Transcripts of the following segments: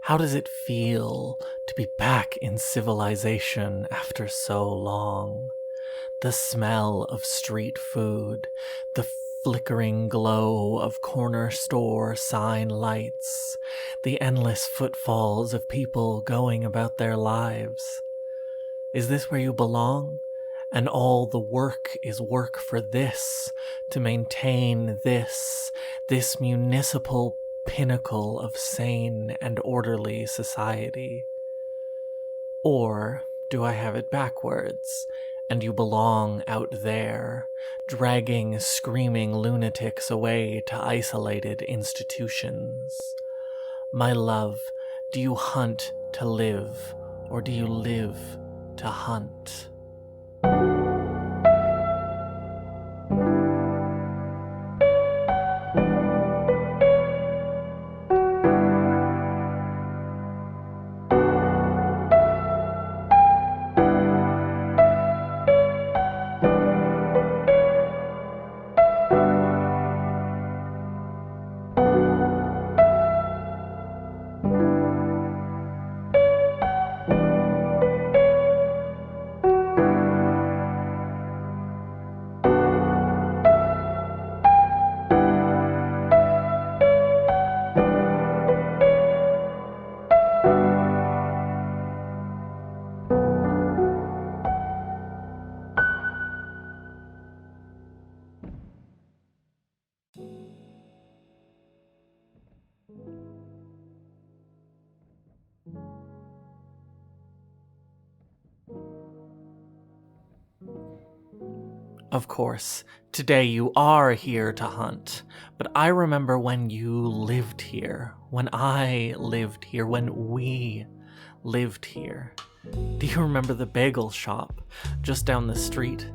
How does it feel to be back in civilization after so long? The smell of street food, the flickering glow of corner store sign lights, the endless footfalls of people going about their lives. Is this where you belong? And all the work is work for this, to maintain this municipal pinnacle of sane and orderly society? Or do I have it backwards, and you belong out there, dragging screaming lunatics away to isolated institutions? My love, do you hunt to live, or do you live to hunt? Of course, today you are here to hunt, but I remember when you lived here, when I lived here, when we lived here. Do you remember the bagel shop just down the street?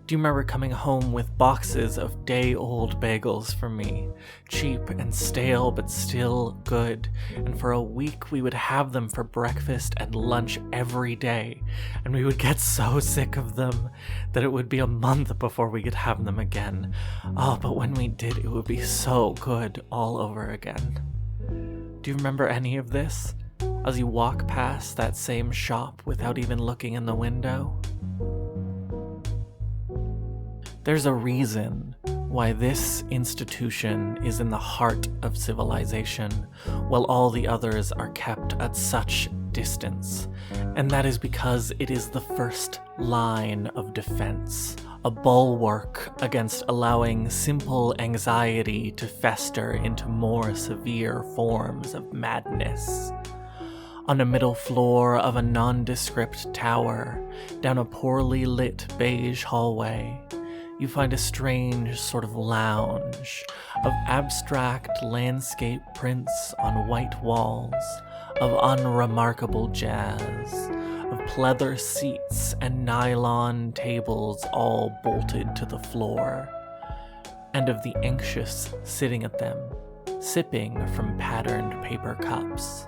Do you remember coming home with boxes of day-old bagels for me? Cheap and stale, but still good. And for a week, we would have them for breakfast and lunch every day. And we would get so sick of them that it would be a month before we could have them again. Oh, but when we did, it would be so good all over again. Do you remember any of this? As you walk past that same shop without even looking in the window? There's a reason why this institution is in the heart of civilization, while all the others are kept at such distance. And that is because it is the first line of defense, a bulwark against allowing simple anxiety to fester into more severe forms of madness. On a middle floor of a nondescript tower, down a poorly lit beige hallway, you find a strange sort of lounge of abstract landscape prints on white walls, of unremarkable jazz, of pleather seats and nylon tables all bolted to the floor, and of the anxious sitting at them, sipping from patterned paper cups.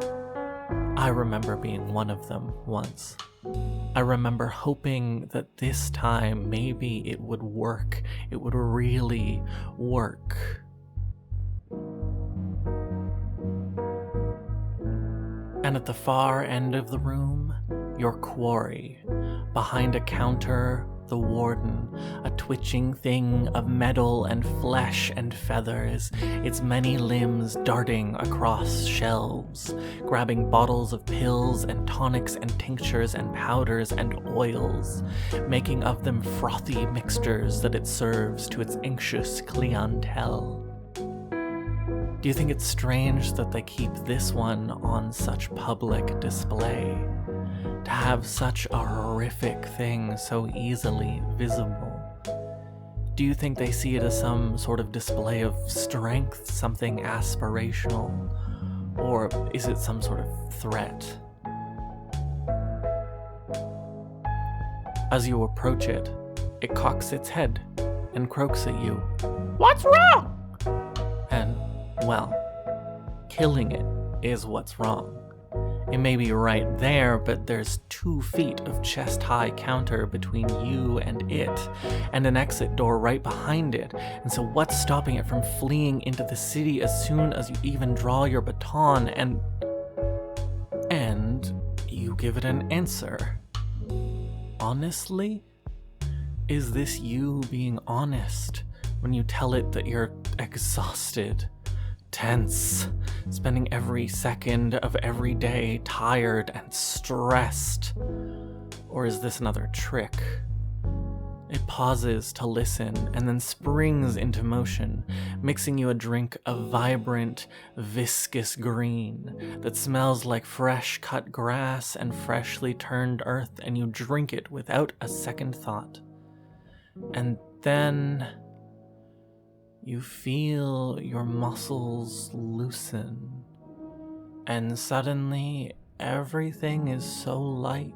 I remember being one of them once. I remember hoping that this time maybe it would work. It would really work. And at the far end of the room, your quarry. Behind a counter, the warden, a twitching thing of metal and flesh and feathers, its many limbs darting across shelves, grabbing bottles of pills and tonics and tinctures and powders and oils, making of them frothy mixtures that it serves to its anxious clientele. Do you think it's strange that they keep this one on such public display? To have such a horrific thing so easily visible? Do you think they see it as some sort of display of strength, something aspirational? Or is it some sort of threat? As you approach it, it cocks its head and croaks at you. "What's wrong?" And, well, killing it is what's wrong. It may be right there, but there's 2 feet of chest-high counter between you and it, and an exit door right behind it. And so what's stopping it from fleeing into the city as soon as you even draw your baton? And you give it an answer. Honestly? Is this you being honest when you tell it that you're exhausted, tense, spending every second of every day tired and stressed? Or is this another trick? It pauses to listen and then springs into motion, mixing you a drink of vibrant, viscous green that smells like fresh cut grass and freshly turned earth, and you drink it without a second thought. And then you feel your muscles loosen, and suddenly everything is so light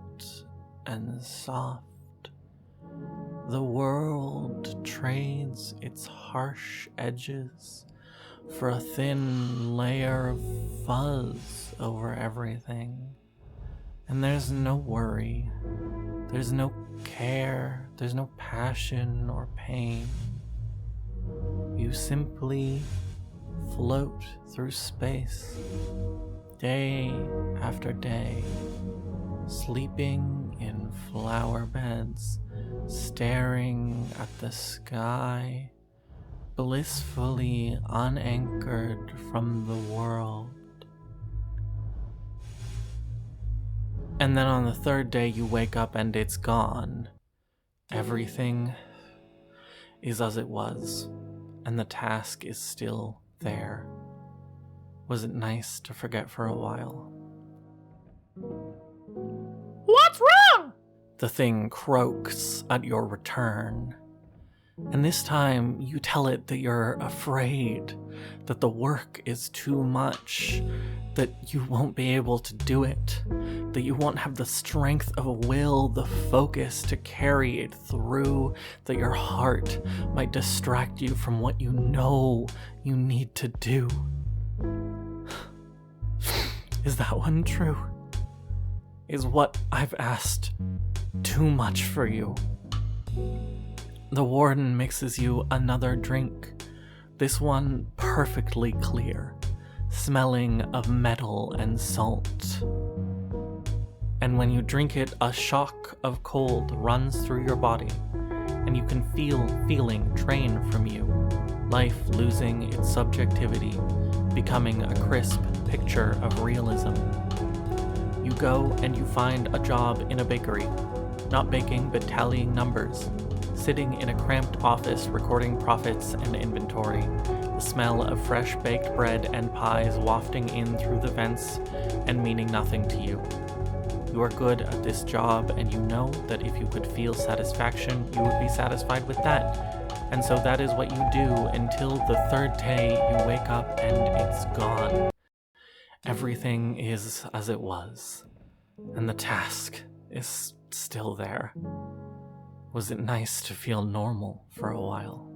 and soft. The world trades its harsh edges for a thin layer of fuzz over everything. And there's no worry, there's no care, there's no passion or pain. You simply float through space, day after day, sleeping in flower beds, staring at the sky, blissfully unanchored from the world. And then on the third day you wake up and it's gone. Everything is as it was, and the task is still there. Was it nice to forget for a while? What's wrong? The thing croaks at your return. And this time you tell it that you're afraid, that the work is too much, that you won't be able to do it, that you won't have the strength of will, the focus to carry it through, that your heart might distract you from what you know you need to do. Is that one true? Is what I've asked too much for you? The warden mixes you another drink, this one perfectly clear, smelling of metal and salt. And when you drink it, a shock of cold runs through your body, and you can feel feeling drain from you, life losing its subjectivity, becoming a crisp picture of realism. You go and you find a job in a bakery, not baking but tallying numbers, sitting in a cramped office recording profits and inventory, the smell of fresh baked bread and pies wafting in through the vents and meaning nothing to you. You are good at this job, and you know that if you could feel satisfaction, you would be satisfied with that. And so that is what you do until the third day you wake up and it's gone. Everything is as it was, and the task is still there. Was it nice to feel normal for a while?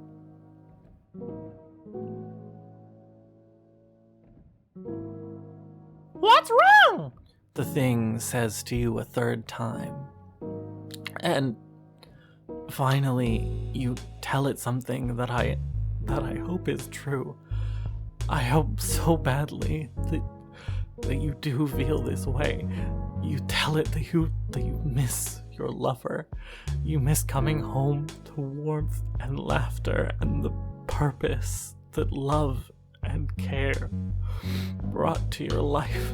What's wrong? The thing says to you a third time. And finally, you tell it something that I hope is true. I hope so badly that you do feel this way. You tell it that you miss your lover. You miss coming home to warmth and laughter and the purpose that love and care brought to your life.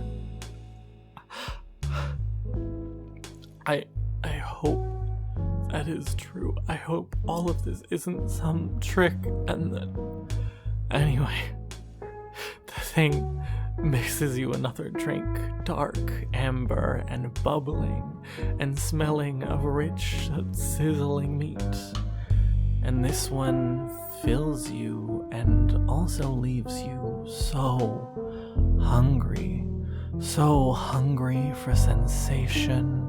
I hope that is true. I hope all of this isn't some trick, and that... Anyway, the thing mixes you another drink, dark, amber, and bubbling, and smelling of rich, sizzling meat. And this one fills you and also leaves you so hungry for sensation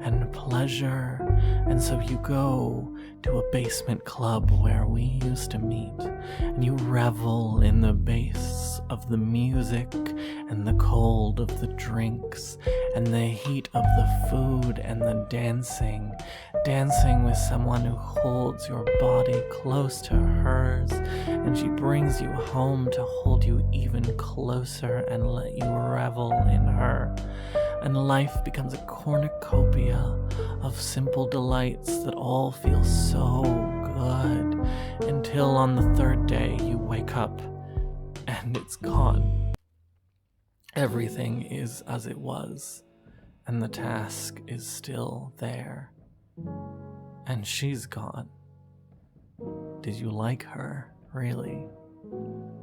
and pleasure. And so you go to a basement club where we used to meet, and you revel in the bass of the music and the cold of the drinks and the heat of the food and the dancing with someone who holds your body close to hers, and she brings you home to hold you even closer and let you revel in her and life becomes a cornucopia of simple delights that all feel so good, until on the third day you wake up and it's gone. Everything is as it was, and the task is still there. And she's gone. Did you like her, really?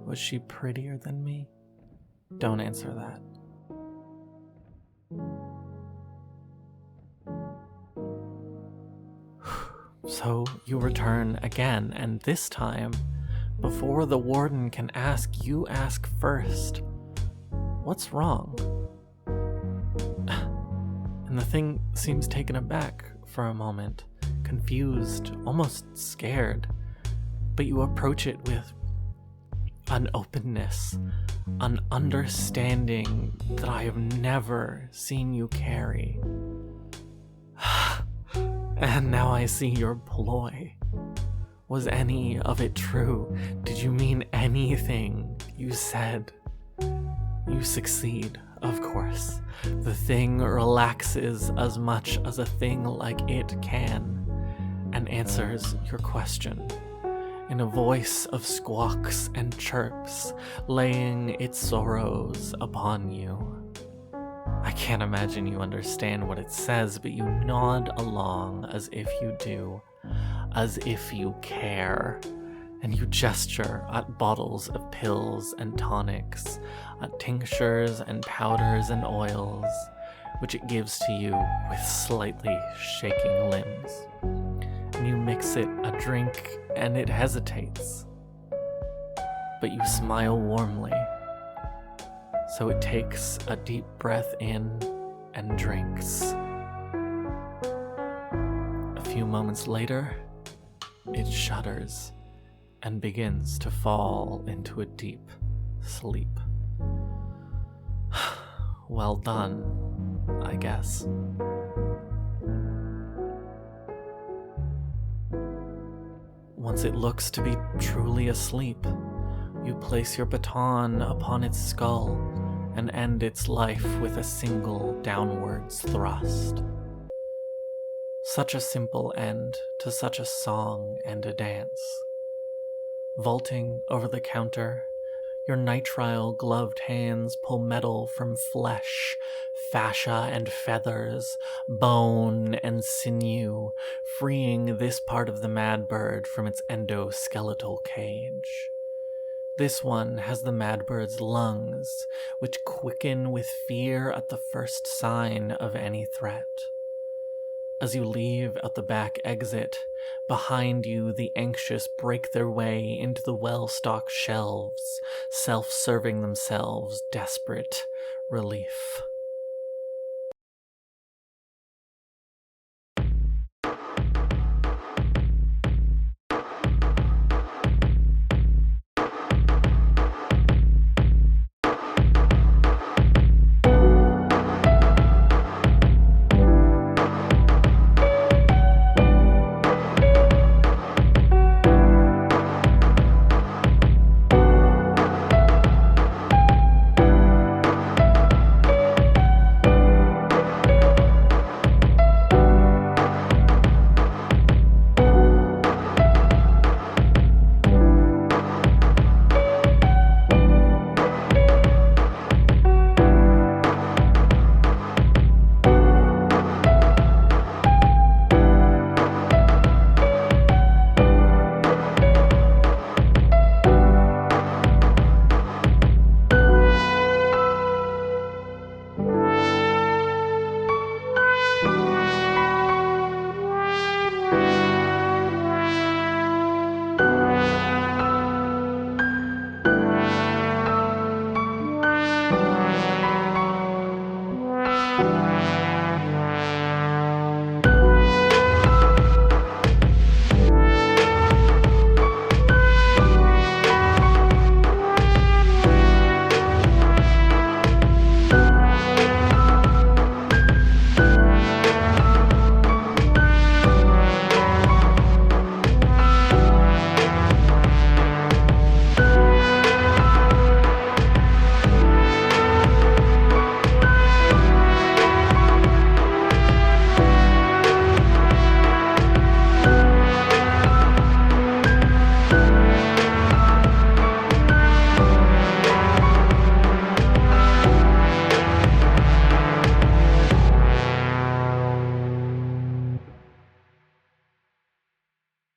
Was she prettier than me? Don't answer that. So you return again, and this time, before the warden can ask, you ask first, "What's wrong?" And the thing seems taken aback for a moment, confused, almost scared. But you approach it with an openness, an understanding that I have never seen you carry. And now I see your ploy. Was any of it true? Did you mean anything you said? You succeed, of course. The thing relaxes as much as a thing like it can, and answers your question in a voice of squawks and chirps, laying its sorrows upon you. I can't imagine you understand what it says, but you nod along as if you do, as if you care, and you gesture at bottles of pills and tonics, at tinctures and powders and oils, which it gives to you with slightly shaking limbs. And you mix it a drink, and it hesitates. But you smile warmly. So it takes a deep breath in and drinks. A few moments later, it shudders and begins to fall into a deep sleep. Well done, I guess. Once it looks to be truly asleep, you place your baton upon its skull and end its life with a single downwards thrust. Such a simple end to such a song and a dance. Vaulting over the counter, your nitrile gloved hands pull metal from flesh, fascia and feathers, bone and sinew, freeing this part of the mad bird from its endoskeletal cage. This one has the mad bird's lungs, which quicken with fear at the first sign of any threat. As you leave out the back exit, behind you the anxious break their way into the well-stocked shelves, self-serving themselves desperate relief.